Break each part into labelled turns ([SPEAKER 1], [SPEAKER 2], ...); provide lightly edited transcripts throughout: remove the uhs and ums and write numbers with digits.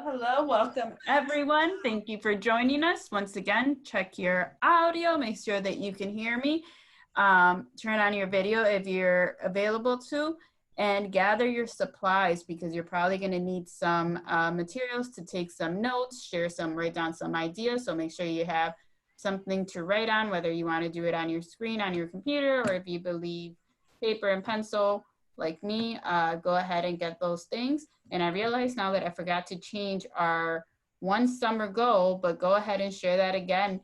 [SPEAKER 1] Hello. Welcome everyone. Thank you for joining us. Once again, check your audio, make sure that you can hear me. Turn on your video if you're available to, and gather your supplies because you're probably going to need some materials to take some notes, write down some ideas. So make sure you have something to write on, whether you want to do it on your screen, on your computer, or if you believe paper and pencil like me, go ahead and get those things. And I realize now that I forgot to change our one summer goal, but go ahead and share that again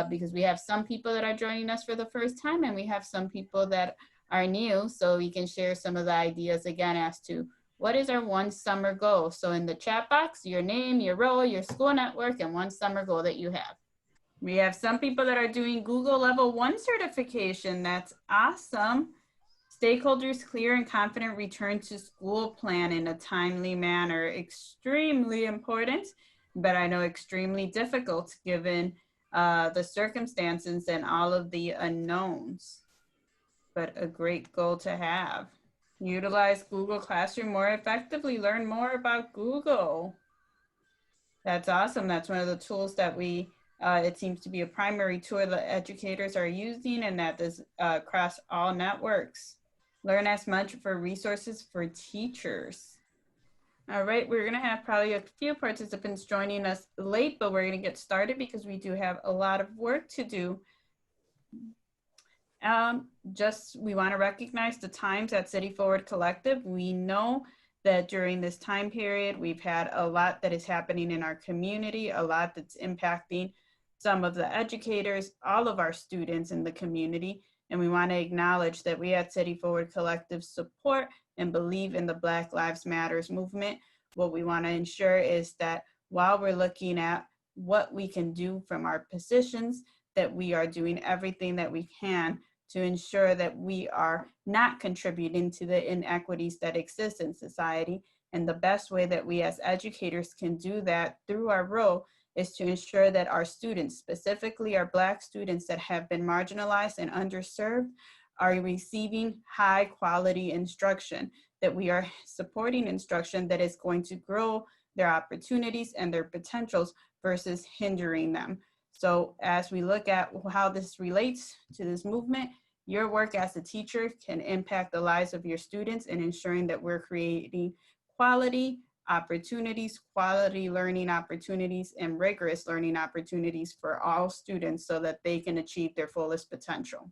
[SPEAKER 1] because we have some people that are joining us for the first time and we have some people that are new. So we can share some of the ideas again as to what is our one summer goal. So in the chat box, your name, your role, your school network, and one summer goal that you have. We have some people that are doing Google Level 1 certification. That's awesome. Stakeholders' clear and confident return to school plan in a timely manner. Extremely important, but I know extremely difficult given the circumstances and all of the unknowns, but a great goal to have. Utilize Google Classroom more effectively. Learn more about Google. That's awesome. That's one of the tools that it seems to be a primary tool that educators are using, and that is across all networks. Learn as much for resources for teachers. All right, we're gonna have probably a few participants joining us late, but we're gonna get started because we do have a lot of work to do. We wanna recognize the times at City Forward Collective. We know that during this time period, we've had a lot that is happening in our community, a lot that's impacting some of the educators, all of our students in the community. And we want to acknowledge that we at City Forward Collective support and believe in the Black Lives Matters movement. What we want to ensure is that while we're looking at what we can do from our positions, that we are doing everything that we can to ensure that we are not contributing to the inequities that exist in society. And the best way that we as educators can do that through our role is to ensure that our students, specifically our Black students that have been marginalized and underserved, are receiving high quality instruction, that we are supporting instruction that is going to grow their opportunities and their potentials versus hindering them. So as we look at how this relates to this movement, your work as a teacher can impact the lives of your students in ensuring that we're creating quality opportunities, quality learning opportunities, and rigorous learning opportunities for all students so that they can achieve their fullest potential.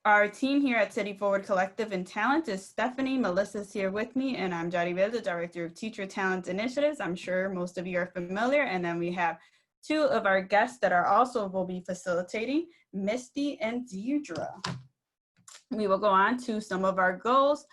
[SPEAKER 1] Our team here at City Forward Collective and Talent is Stephanie. Melissa's here with me, and I'm Yaribel, the Director of Teacher Talent Initiatives. I'm sure most of you are familiar. And then we have two of our guests that will be facilitating, Misty and Deirdre. We will go on to some of our goals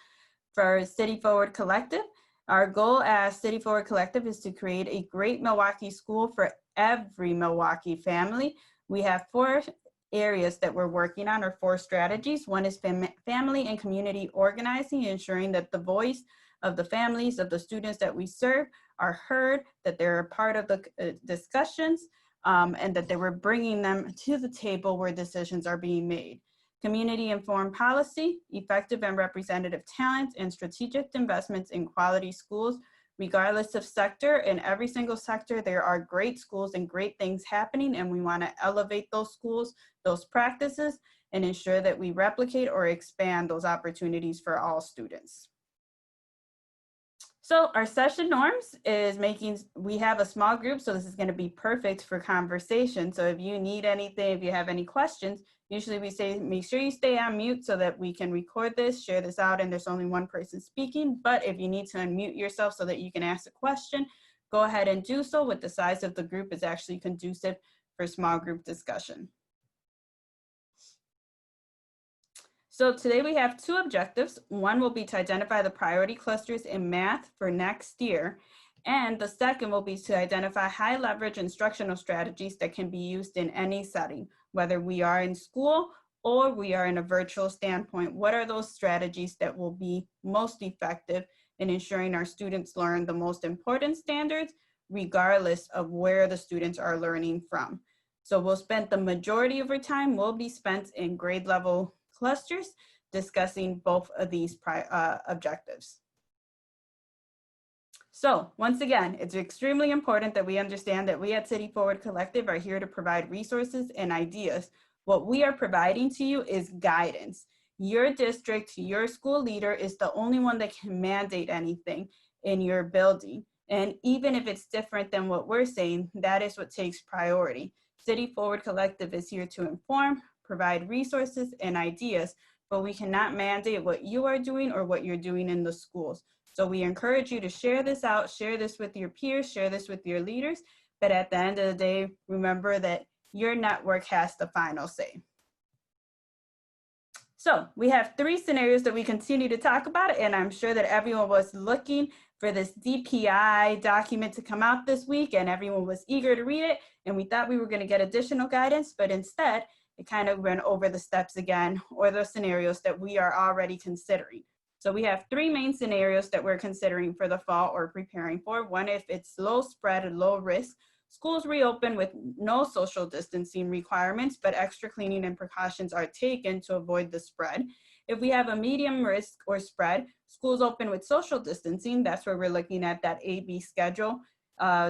[SPEAKER 1] for City Forward Collective. Our goal as City Forward Collective is to create a great Milwaukee school for every Milwaukee family. We have 4 areas that we're working on, or 4 strategies. One is family and community organizing, ensuring that the voice of the families of the students that we serve are heard, that they're a part of the discussions, and that they were bringing them to the table where decisions are being made. Community-informed policy, effective and representative talent, and strategic investments in quality schools, regardless of sector. In every single sector, there are great schools and great things happening, and we want to elevate those schools, those practices, and ensure that we replicate or expand those opportunities for all students. So our session norms is we have a small group, so this is going to be perfect for conversation. So if you need anything, if you have any questions, usually we say, make sure you stay on mute so that we can record this, share this out, and there's only one person speaking. But if you need to unmute yourself so that you can ask a question, go ahead and do so. With the size of the group is actually conducive for small group discussion. So today we have 2 objectives. One will be to identify the priority clusters in math for next year. And the second will be to identify high leverage instructional strategies that can be used in any setting, whether we are in school or we are in a virtual standpoint. What are those strategies that will be most effective in ensuring our students learn the most important standards, regardless of where the students are learning from? So we'll spend the majority of our time will be spent in grade level clusters discussing both of these objectives. So once again, it's extremely important that we understand that we at City Forward Collective are here to provide resources and ideas. What we are providing to you is guidance. Your district, your school leader is the only one that can mandate anything in your building. And even if it's different than what we're saying, that is what takes priority. City Forward Collective is here to inform, provide resources and ideas, but we cannot mandate what you are doing or what you're doing in the schools. So we encourage you to share this out, share this with your peers, share this with your leaders. But at the end of the day, remember that your network has the final say. So we have 3 scenarios that we continue to talk about, and I'm sure that everyone was looking for this DPI document to come out this week, and everyone was eager to read it, and we thought we were going to get additional guidance, but instead, it kind of went over the steps again, or the scenarios that we are already considering. So we have 3 main scenarios that we're considering for the fall or preparing for. One, if it's low spread and low risk, schools reopen with no social distancing requirements, but extra cleaning and precautions are taken to avoid the spread. If we have a medium risk or spread, schools open with social distancing. That's where we're looking at that A-B schedule.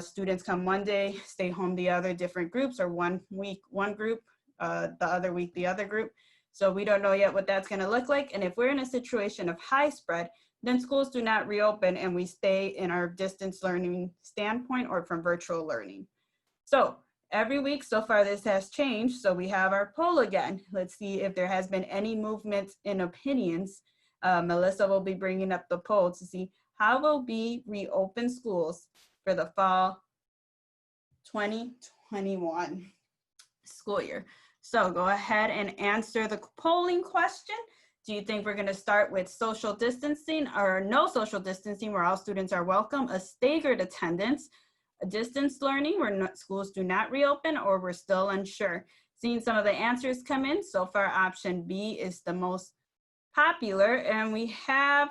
[SPEAKER 1] Students come one day, stay home the other, different groups, or one week, one group, the other week, the other group. So we don't know yet what that's going to look like. And if we're in a situation of high spread, then schools do not reopen and we stay in our distance learning standpoint or from virtual learning. So every week so far this has changed. So we have our poll again. Let's see if there has been any movement in opinions. Melissa will be bringing up the poll to see how will we reopen schools for the fall 2021 school year. So go ahead and answer the polling question. Do you think we're going to start with social distancing or no social distancing where all students are welcome, a staggered attendance, a distance learning where schools do not reopen, or we're still unsure? Seeing some of the answers come in, so far option B is the most popular, and we have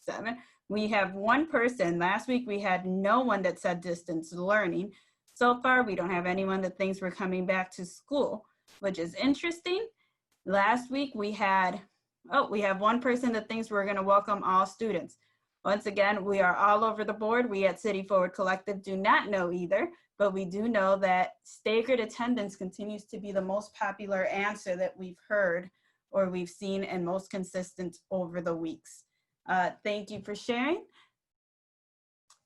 [SPEAKER 1] 7. We have 1 person. Last week we had no one that said distance learning. So far we don't have anyone that thinks we're coming back to school, which is interesting. Last week we have 1 person that thinks we're going to welcome all students. Once again, we are all over the board. We at City Forward Collective do not know either, but we do know that staggered attendance continues to be the most popular answer that we've heard or we've seen and most consistent over the weeks. Thank you for sharing.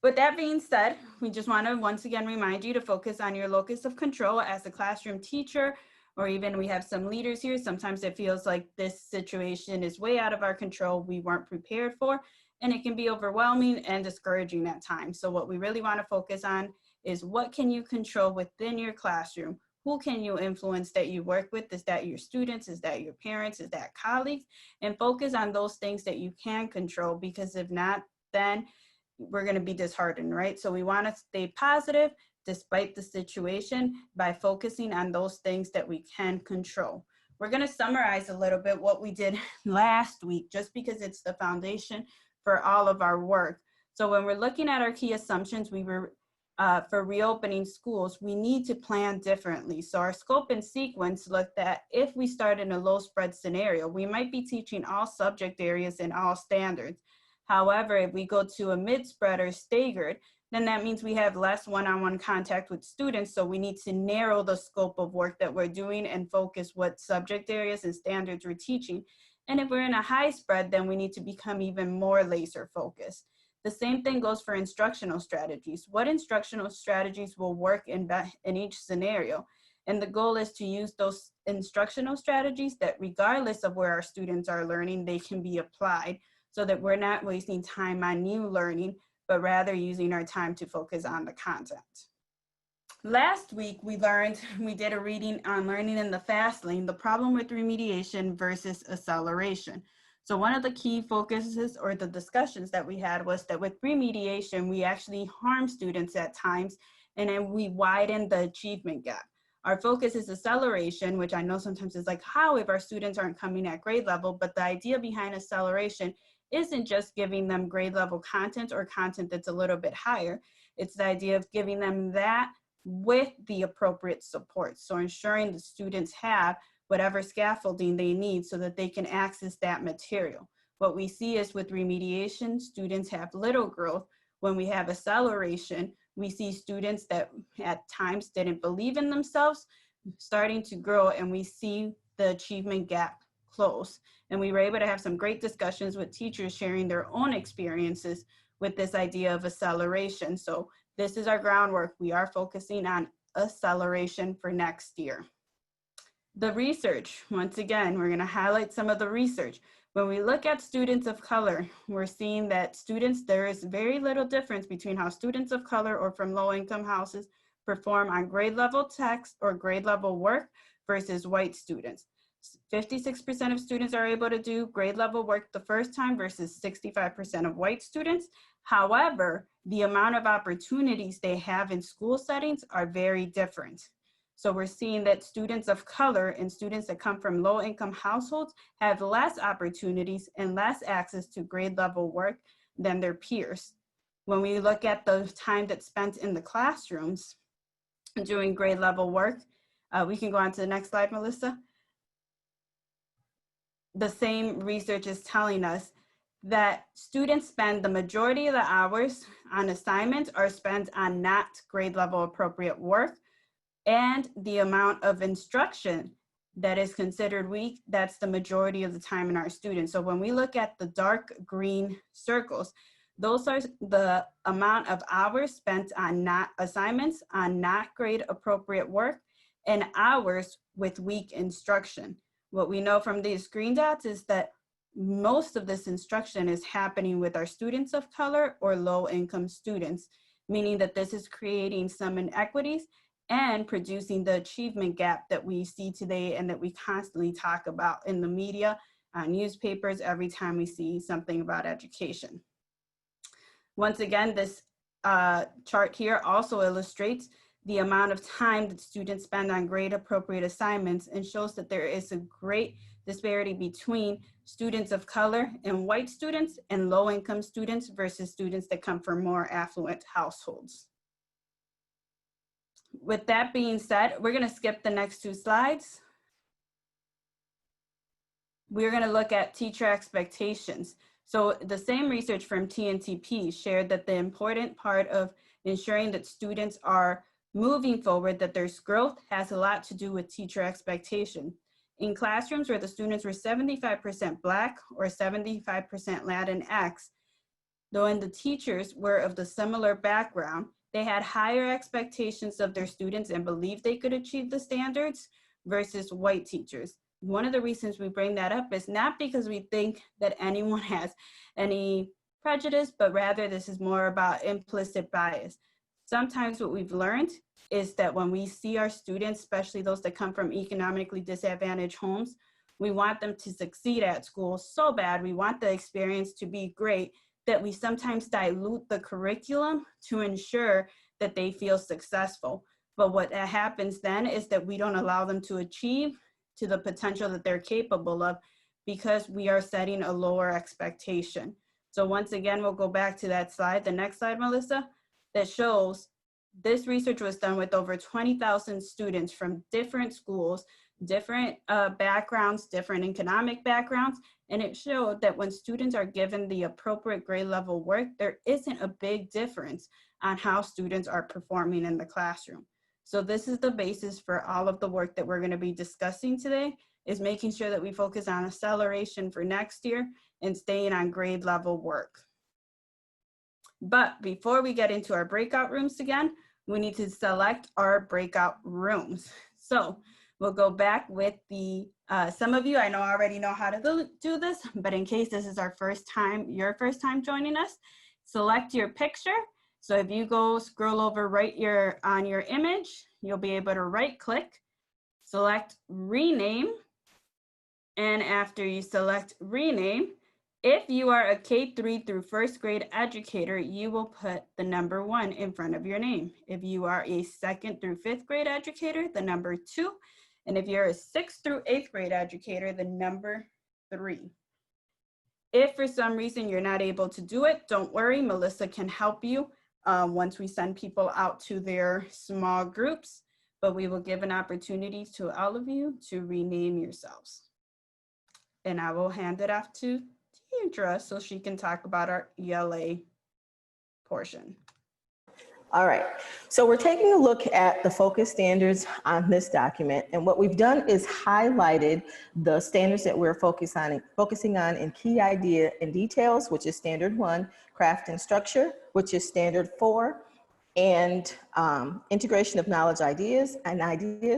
[SPEAKER 1] With that being said, we just want to once again remind you to focus on your locus of control as a classroom teacher, or even we have some leaders here. Sometimes it feels like this situation is way out of our control, we weren't prepared for, and it can be overwhelming and discouraging at times. So what we really want to focus on is what can you control within your classroom? Who can you influence that you work with? Is that your students? Is that your parents? Is that colleagues? And focus on those things that you can control, because if not, then we're going to be disheartened, right? So we want to stay positive despite the situation by focusing on those things that we can control. We're going to summarize a little bit what we did last week, just because it's the foundation for all of our work. So when we're looking at our key assumptions, we were for reopening schools, we need to plan differently. So our scope and sequence looked at if we start in a low spread scenario, we might be teaching all subject areas and all standards. However, if we go to a mid-spread or staggered, then that means we have less one-on-one contact with students. So we need to narrow the scope of work that we're doing and focus what subject areas and standards we're teaching. And if we're in a high spread, then we need to become even more laser focused. The same thing goes for instructional strategies. What instructional strategies will work in each scenario? And the goal is to use those instructional strategies that regardless of where our students are learning, they can be applied, so that we're not wasting time on new learning, but rather using our time to focus on the content. Last week, we did a reading on learning in the fast lane, the problem with remediation versus acceleration. So one of the key focuses or the discussions that we had was that with remediation, we actually harm students at times, and then we widen the achievement gap. Our focus is acceleration, which I know sometimes is like, how if our students aren't coming at grade level, but the idea behind acceleration isn't just giving them grade level content or content that's a little bit higher. It's the idea of giving them that with the appropriate support. So ensuring the students have whatever scaffolding they need so that they can access that material. What we see is with remediation, students have little growth, When we have acceleration, we see students that at times didn't believe in themselves starting to grow, and we see the achievement gap close. And we were able to have some great discussions with teachers sharing their own experiences with this idea of acceleration. So this is our groundwork. We are focusing on acceleration for next year. The research, once again, we're going to highlight some of the research. When we look at students of color, we're seeing that there is very little difference between how students of color or from low-income houses perform on grade level text or grade level work versus white students. 56% of students are able to do grade level work the first time versus 65% of white students. However, the amount of opportunities they have in school settings are very different. So we're seeing that students of color and students that come from low-income households have less opportunities and less access to grade level work than their peers. When we look at the time that's spent in the classrooms doing grade level work, we can go on to the next slide, Melissa. The same research is telling us that students spend the majority of the hours on assignments are spent on not grade level appropriate work, and the amount of instruction that is considered weak, that's the majority of the time in our students. So when we look at the dark green circles, those are the amount of hours spent on not assignments, on not grade appropriate work, and hours with weak instruction. What we know from these green dots is that most of this instruction is happening with our students of color or low-income students, meaning that this is creating some inequities and producing the achievement gap that we see today and that we constantly talk about in the media, newspapers, every time we see something about education. Once again, this chart here also illustrates the amount of time that students spend on grade appropriate assignments and shows that there is a great disparity between students of color and white students and low-income students versus students that come from more affluent households. With that being said, we're going to skip the next two slides. We're going to look at teacher expectations. So the same research from TNTP shared that the important part of ensuring that students are moving forward, that there's growth, has a lot to do with teacher expectation. In classrooms where the students were 75% Black or 75% Latinx, though and the teachers were of the similar background, they had higher expectations of their students and believed they could achieve the standards versus white teachers. One of the reasons we bring that up is not because we think that anyone has any prejudice, but rather this is more about implicit bias. Sometimes what we've learned is that when we see our students, especially those that come from economically disadvantaged homes, we want them to succeed at school so bad, we want the experience to be great, that we sometimes dilute the curriculum to ensure that they feel successful. But what happens then is that we don't allow them to achieve to the potential that they're capable of because we are setting a lower expectation. So once again, we'll go back to that slide, the next slide, Melissa, that shows this research was done with over 20,000 students from different schools, different backgrounds, different economic backgrounds, and it showed that when students are given the appropriate grade level work, there isn't a big difference on how students are performing in the classroom. So this is the basis for all of the work that we're going to be discussing today, is making sure that we focus on acceleration for next year and staying on grade level work. But before we get into our breakout rooms again, we need to select our breakout rooms. So we'll go back with the, some of you I know already know how to do this, but in case this is our first time, your first time joining us, select your picture. So if you go scroll over right here on your image, you'll be able to right click, select rename. And after you select rename, if you are a K-3 through first grade educator, you will put the number 1 in front of your name. If you are a 2nd through 5th grade educator, the number 2. And if you're a 6th through 8th grade educator, the number 3. If for some reason you're not able to do it, don't worry, Melissa can help you once we send people out to their small groups, but we will give an opportunity to all of you to rename yourselves. And I will hand it off to Dietrich so she can talk about our ELA portion.
[SPEAKER 2] All right, so we're taking a look at the focus standards on this document, and what we've done is highlighted the standards that we're focusing on in key idea and details, which is standard 1, craft and structure, which is standard 4, and integration of knowledge ideas,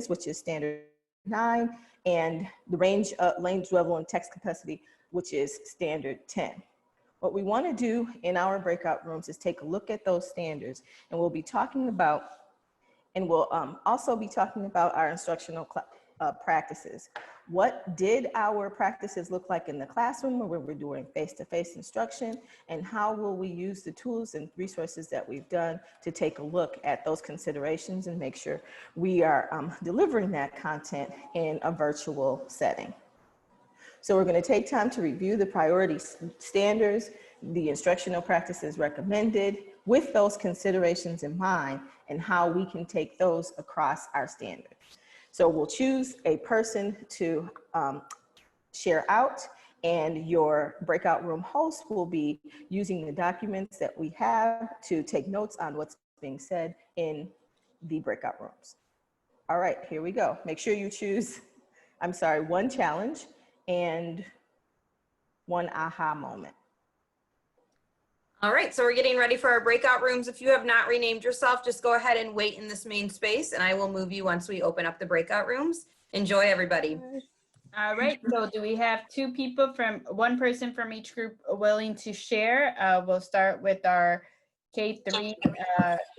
[SPEAKER 2] which is standard 9, and the range level and text capacity, which is standard 10. What we want to do in our breakout rooms is take a look at those standards, and we'll be talking about, and we'll also be talking about our instructional practices. What did our practices look like in the classroom where we're doing face-to-face instruction, and how will we use the tools and resources that we've done to take a look at those considerations and make sure we are delivering that content in a virtual setting. So we're going to take time to review the priority standards, the instructional practices recommended with those considerations in mind, and how we can take those across our standards. So we'll choose a person to share out, and your breakout room host will be using the documents that we have to take notes on what's being said in the breakout rooms. All right, here we go. Make sure you choose, one challenge and one aha moment.
[SPEAKER 3] All right, so we're getting ready for our breakout rooms. If you have not renamed yourself, just go ahead and wait in this main space, and I will move you once we open up the breakout rooms. Enjoy, everybody.
[SPEAKER 1] All right, so do we have one person from each group willing to share? We'll start with our K3,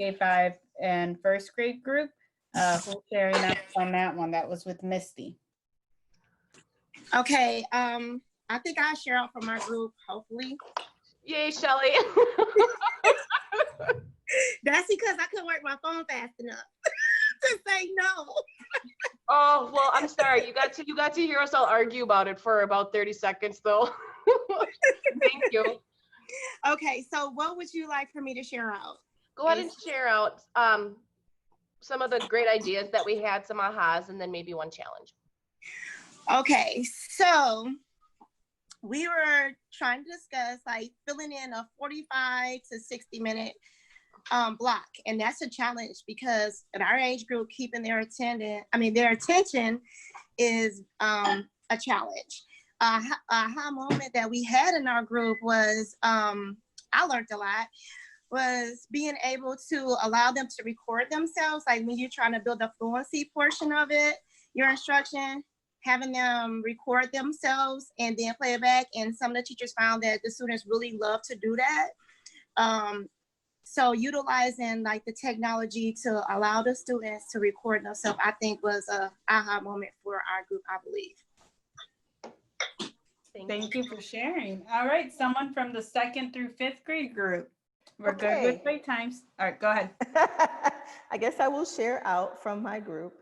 [SPEAKER 1] K5, and first grade group. Who's sharing up on that one? That was with Misty.
[SPEAKER 4] Okay, I think I'll share out from our group, hopefully.
[SPEAKER 5] Yay, Shelly.
[SPEAKER 4] That's because I couldn't work my phone fast enough to say no.
[SPEAKER 5] Oh, well, I'm sorry. You got to hear us all argue about it for about 30 seconds though. Thank you.
[SPEAKER 4] Okay, so what would you like for me to share out?
[SPEAKER 5] Go ahead and share out some of the great ideas that we had, some ahas, and then maybe one challenge.
[SPEAKER 4] Okay, so we were trying to discuss like filling in a 45 to 60-minute block, and that's a challenge because at our age group, keeping their attention is a challenge. Aha moment that we had in our group was, I learned a lot, was being able to allow them to record themselves. Like when you're trying to build the fluency portion of it, your instruction, having them record themselves and then play it back. And some of the teachers found that the students really love to do that. So utilizing like the technology to allow the students to record themselves, I think was a aha moment for our group, I believe.
[SPEAKER 1] Thank you for sharing. All right, someone from the 2nd through 5th grade group. We're good with break times. All right, go ahead.
[SPEAKER 2] I guess I will share out from my group.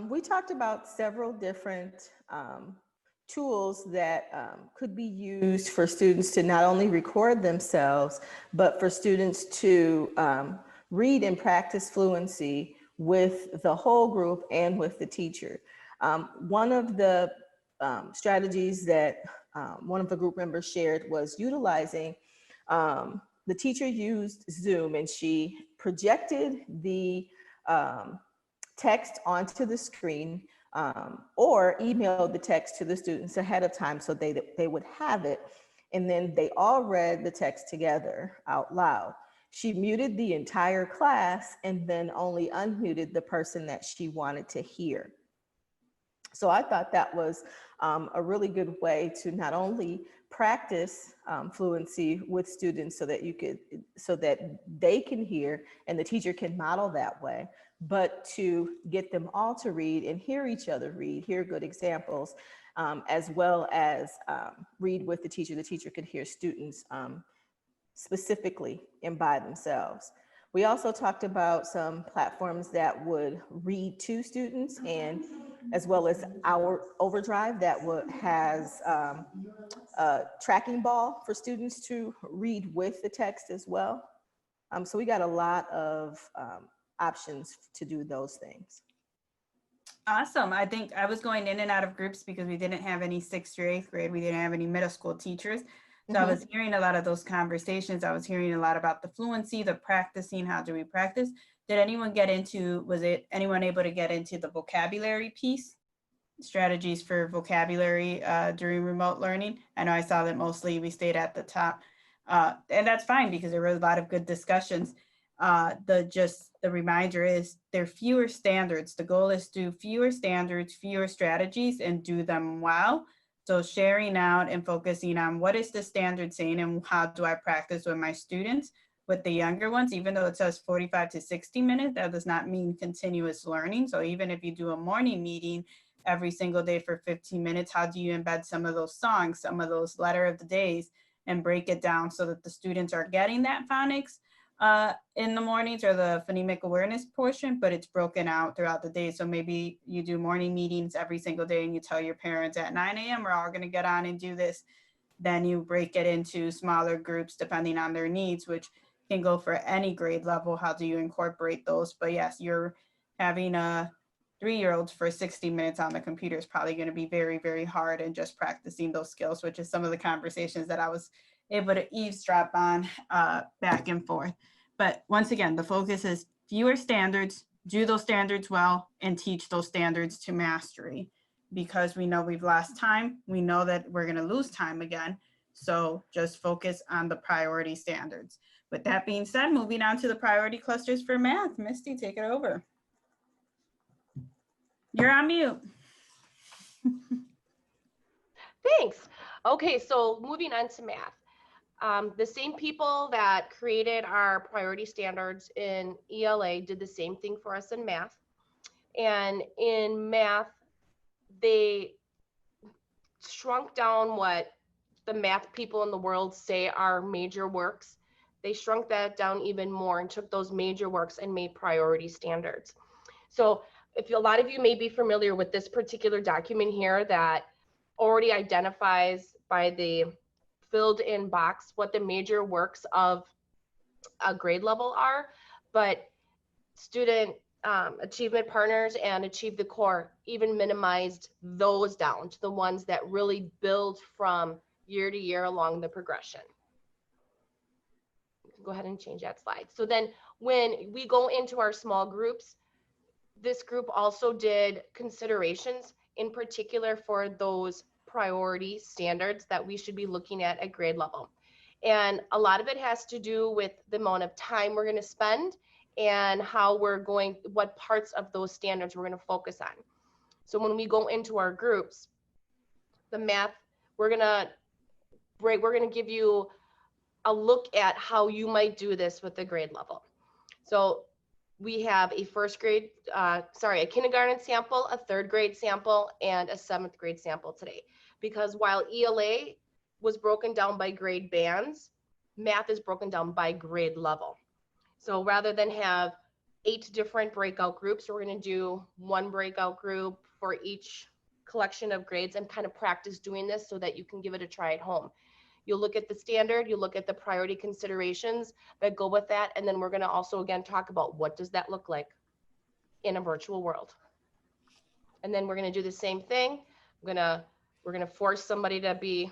[SPEAKER 2] We talked about several different tools that could be used for students to not only record themselves, but for students to read and practice fluency with the whole group and with the teacher. One of the strategies that one of the group members shared was utilizing, the teacher used Zoom and she projected the text onto the screen or emailed the text to the students ahead of time so they would have it, and then they all read the text together out loud. She muted the entire class and then only unmuted the person that she wanted to hear. So I thought that was a really good way to not only practice fluency with students so that they can hear and the teacher can model that way, but to get them all to read and hear each other read, hear good examples, as well as read with the teacher. The teacher could hear students specifically and by themselves. We also talked about some platforms that would read to students, and as well as our Overdrive that has a tracking ball for students to read with the text as well. So we got a lot of options to do those things.
[SPEAKER 1] Awesome. I think I was going in and out of groups because we didn't have any 6th or 8th grade. We didn't have any middle school teachers. So I was hearing a lot of those conversations. I was hearing a lot about the fluency, the practicing, how do we practice? Did anyone get into, was it anyone able to get into the vocabulary piece? Strategies for vocabulary during remote learning? I know I saw that mostly we stayed at the top. And that's fine because there were a lot of good discussions. The reminder is there are fewer standards. The goal is to do fewer standards, fewer strategies, and do them well. So sharing out and focusing on what is the standard saying and how do I practice with my students. With the younger ones, even though it says 45 to 60 minutes, that does not mean continuous learning. So even if you do a morning meeting every single day for 15 minutes, how do you embed some of those songs, some of those letter of the days, and break it down so that the students are getting that phonics in the mornings or the phonemic awareness portion, but it's broken out throughout the day. So maybe you do morning meetings every single day and you tell your parents at 9 a.m. we're all going to get on and do this. Then you break it into smaller groups depending on their needs, which can go for any grade level. How do you incorporate those? But yes, you're having a 3-year-olds for 60 minutes on the computer is probably going to be very, very hard, and just practicing those skills, which is some of the conversations that I was able to eavesdrop on back and forth. But once again, the focus is fewer standards, do those standards well, and teach those standards to mastery, because we know we've lost time. We know that we're going to lose time again. So just focus on the priority standards. With that being said, moving on to the priority clusters for math. Misty, take it over. You're on mute.
[SPEAKER 5] Thanks. Okay, so moving on to math. The same people that created our priority standards in ELA did the same thing for us in math. And in math, they shrunk down what the math people in the world say are major works. They shrunk that down even more and took those major works and made priority standards. So if a lot of you may be familiar with this particular document here that already identifies by the filled in box what the major works of a grade level are, but student achievement partners and Achieve the Core even minimized those down to the ones that really build from year to year along the progression. You can go ahead and change that slide. So then when we go into our small groups, this group also did considerations in particular for those priority standards that we should be looking at grade level. And a lot of it has to do with the amount of time we're going to spend and how we're going, what parts of those standards we're going to focus on. So when we go into our groups, the math, we're going to give you a look at how you might do this with the grade level. So we have a a kindergarten sample, a 3rd grade sample, and a 7th grade sample today. Because while ELA was broken down by grade bands, math is broken down by grade level. So rather than have 8 different breakout groups, we're going to do 1 breakout group for each collection of grades and kind of practice doing this so that you can give it a try at home. You'll look at the standard, you look at the priority considerations that go with that, and then we're going to also again talk about what does that look like in a virtual world. And then we're going to do the same thing. We're going to force somebody to be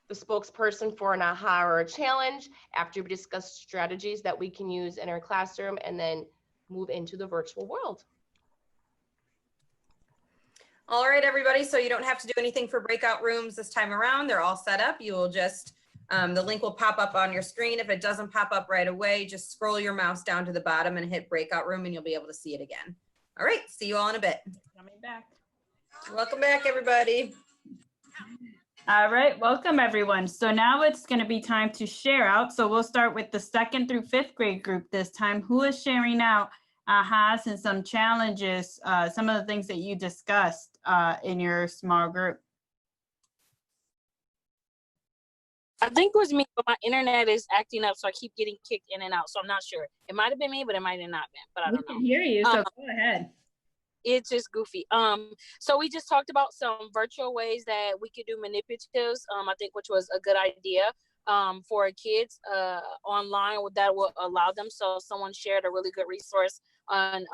[SPEAKER 5] the spokesperson for an aha or a challenge after we discuss strategies that we can use in our classroom, and then move into the virtual world.
[SPEAKER 3] All right, everybody. So you don't have to do anything for breakout rooms this time around. They're all set up. You will just, the link will pop up on your screen. If it doesn't pop up right away, just scroll your mouse down to the bottom and hit breakout room and you'll be able to see it again. All right, see you all in a bit.
[SPEAKER 1] Coming back.
[SPEAKER 3] Welcome back, everybody.
[SPEAKER 1] All right, welcome everyone. So now it's going to be time to share out. So we'll start with the 2nd through 5th grade group this time. Who is sharing out ahas and some challenges, some of the things that you discussed in your small group?
[SPEAKER 6] I think it was me, but my internet is acting up, so I keep getting kicked in and out. So I'm not sure. It might have been me, but it might have not been. But I don't know.
[SPEAKER 1] We can hear you, so go ahead.
[SPEAKER 6] It's just goofy. So we just talked about some virtual ways that we could do manipulatives, I think, which was a good idea. for kids online that will allow them. So someone shared a really good resource on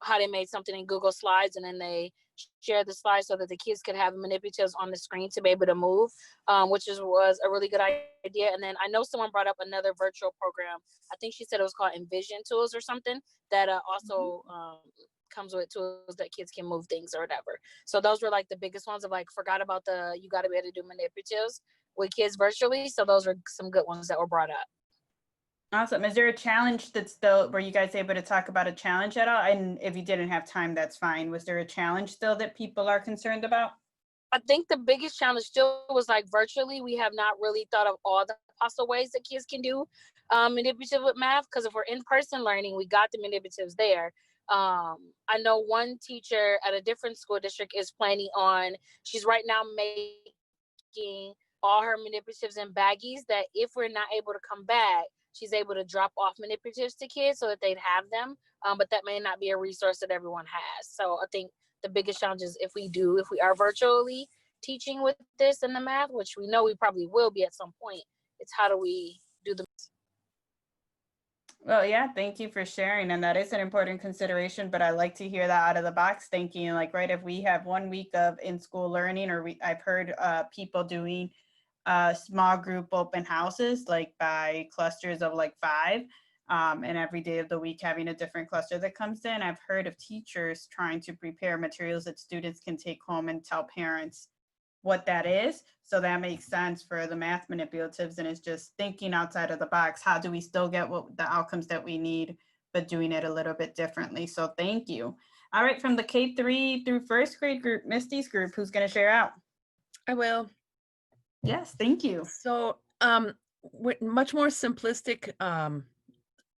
[SPEAKER 6] how they made something in Google Slides, and then they share the slides so that the kids could have manipulatives on the screen to be able to move, which was a really good idea. And then I know someone brought up another virtual program. I think she said it was called Envision Tools or something that also comes with tools that kids can move things or whatever. So those were like the biggest ones of like, forgot about you got to be able to do manipulatives with kids virtually. So those are some good ones that were brought up.
[SPEAKER 1] Awesome. Is there a challenge that's still, were you guys able to talk about a challenge at all? And if you didn't have time, that's fine. Was there a challenge still that people are concerned about?
[SPEAKER 6] I think the biggest challenge still was like virtually, we have not really thought of all the possible ways that kids can do manipulative with math. Because if we're in-person learning, we got the manipulatives there. I know one teacher at a different school district is planning on, she's right now making all her manipulatives in baggies that if we're not able to come back, she's able to drop off manipulatives to kids so that they'd have them. But that may not be a resource that everyone has. So I think the biggest challenge is if we are virtually teaching with this and the math, which we know we probably will be at some point, it's how do we do the.
[SPEAKER 1] Well, yeah, thank you for sharing. And that is an important consideration, but I like to hear that out of the box thinking, like, right, if we have 1 week of in-school learning, or I've heard people doing small group open houses, like by clusters of like 5, and every day of the week having a different cluster that comes in. I've heard of teachers trying to prepare materials that students can take home and tell parents what that is. So that makes sense for the math manipulatives, and it's just thinking outside of the box. How do we still get what the outcomes that we need, but doing it a little bit differently? So thank you. All right, from the K3 through 1st grade group, Misty's group, who's going to share out?
[SPEAKER 7] I will.
[SPEAKER 1] Yes, thank you.
[SPEAKER 7] So with much more simplistic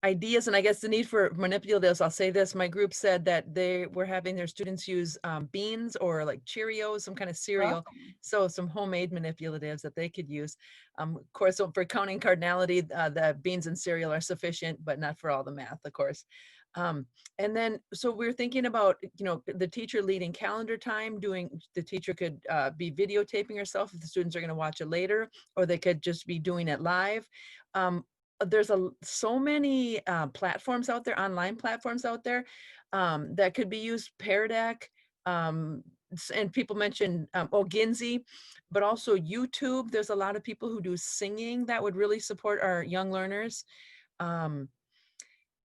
[SPEAKER 7] ideas, and I guess the need for manipulatives, I'll say this, my group said that they were having their students use beans or like Cheerios, some kind of cereal. So some homemade manipulatives that they could use. Of course, so for counting cardinality, the beans and cereal are sufficient, but not for all the math, of course. And then, so we're thinking about, the teacher leading calendar time, the teacher could be videotaping herself if the students are going to watch it later, or they could just be doing it live. There's so many platforms out there, online platforms out there that could be used, Pear Deck, and people mentioned Ginzy, but also YouTube. There's a lot of people who do singing that would really support our young learners. And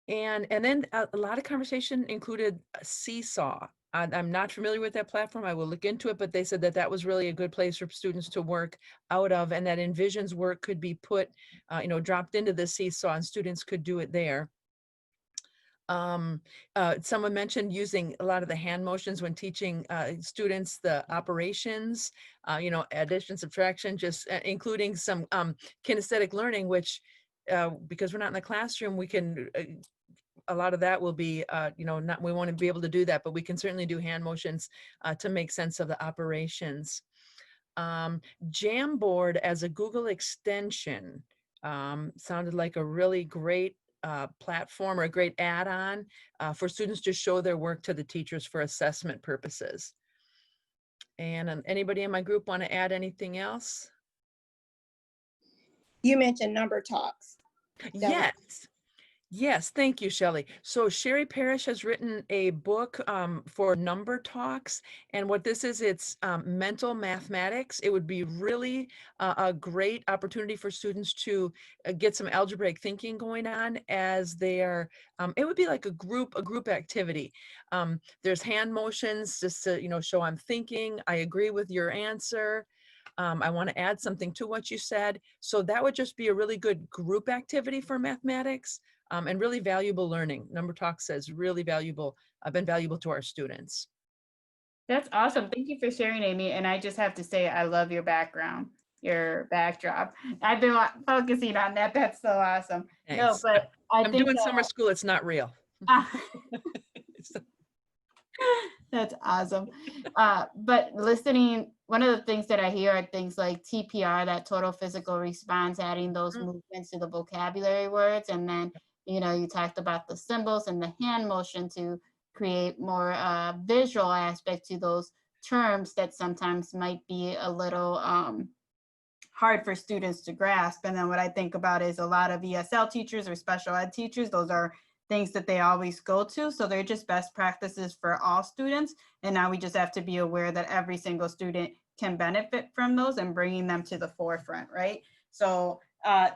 [SPEAKER 7] then a lot of conversation included Seesaw. I'm not familiar with that platform. I will look into it, but they said that was really a good place for students to work out of, and that Envision's work could be put, dropped into the Seesaw, and students could do it there. Someone mentioned using a lot of the hand motions when teaching students the operations, addition, subtraction, just including some kinesthetic learning, which because we're not in the classroom, we can, a lot of that will be, we want to be able to do that, but we can certainly do hand motions to make sense of the operations. Jamboard as a Google extension sounded like a really great platform or a great add-on for students to show their work to the teachers for assessment purposes. And anybody in my group want to add anything else?
[SPEAKER 4] You mentioned number talks.
[SPEAKER 7] Yes, thank you, Shelley. So Sherry Parrish has written a book for number talks, and what this is, it's mental mathematics. It would be really a great opportunity for students to get some algebraic thinking going on as they are, it would be like a group activity. There's hand motions just to, show I'm thinking, I agree with your answer. I want to add something to what you said. So that would just be a really good group activity for mathematics. And really valuable learning. Number Talk says really valuable, been valuable to our students.
[SPEAKER 1] That's awesome. Thank you for sharing, Amy. And I just have to say, I love your background, your backdrop. I've been focusing on that. That's so awesome.
[SPEAKER 7] Thanks.
[SPEAKER 1] No, but I'm
[SPEAKER 7] doing summer school. It's not real.
[SPEAKER 1] That's awesome. But listening, one of the things that I hear are things like TPR, that total physical response, adding those movements to the vocabulary words. And then, you talked about the symbols and the hand motion to create more visual aspect to those terms that sometimes might be a little hard for students to grasp. And then what I think about is a lot of ESL teachers or special ed teachers, those are things that they always go to. So they're just best practices for all students. And now we just have to be aware that every single student can benefit from those and bringing them to the forefront, right? So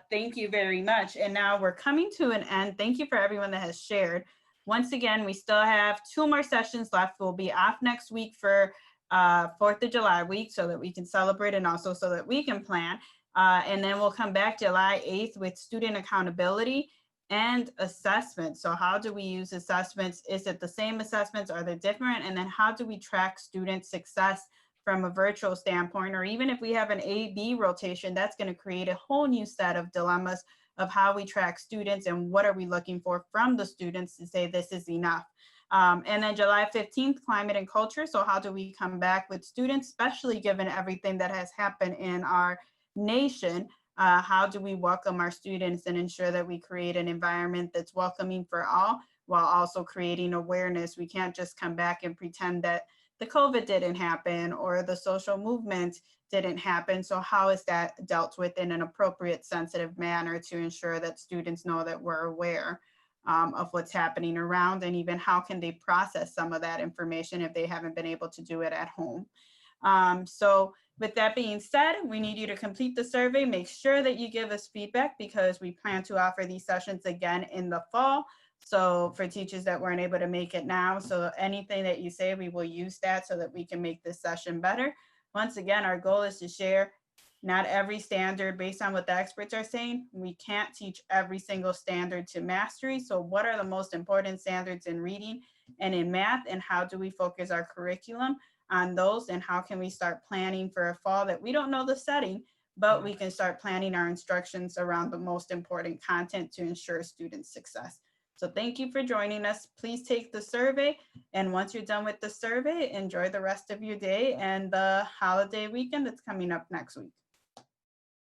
[SPEAKER 1] thank you very much. And now we're coming to an end. Thank you for everyone that has shared. Once again, we still have 2 more sessions left. We'll be off next week for 4th of July week so that we can celebrate and also so that we can plan. And then we'll come back July 8th with student accountability and assessment. So how do we use assessments? Is it the same assessments? Are they different? And then how do we track student success from a virtual standpoint? Or even if we have an A-B rotation, that's going to create a whole new set of dilemmas of how we track students and what are we looking for from the students to say this is enough. And then July 15th, climate and culture. So how do we come back with students, especially given everything that has happened in our nation? How do we welcome our students and ensure that we create an environment that's welcoming for all while also creating awareness? We can't just come back and pretend that the COVID didn't happen or the social movement didn't happen. So how is that dealt with in an appropriate, sensitive manner to ensure that students know that we're aware of what's happening around, and even how can they process some of that information if they haven't been able to do it at home? So with that being said, we need you to complete the survey. Make sure that you give us feedback because we plan to offer these sessions again in the fall. So for teachers that weren't able to make it now, so anything that you say, we will use that so that we can make this session better. Once again, our goal is to share not every standard based on what the experts are saying. We can't teach every single standard to mastery. So what are the most important standards in reading and in math, and how do we focus our curriculum on those, and how can we start planning for a fall that we don't know the setting, but we can start planning our instructions around the most important content to ensure student success. So thank you for joining us. Please take the survey. And once you're done with the survey, enjoy the rest of your day and the holiday weekend that's coming up next week.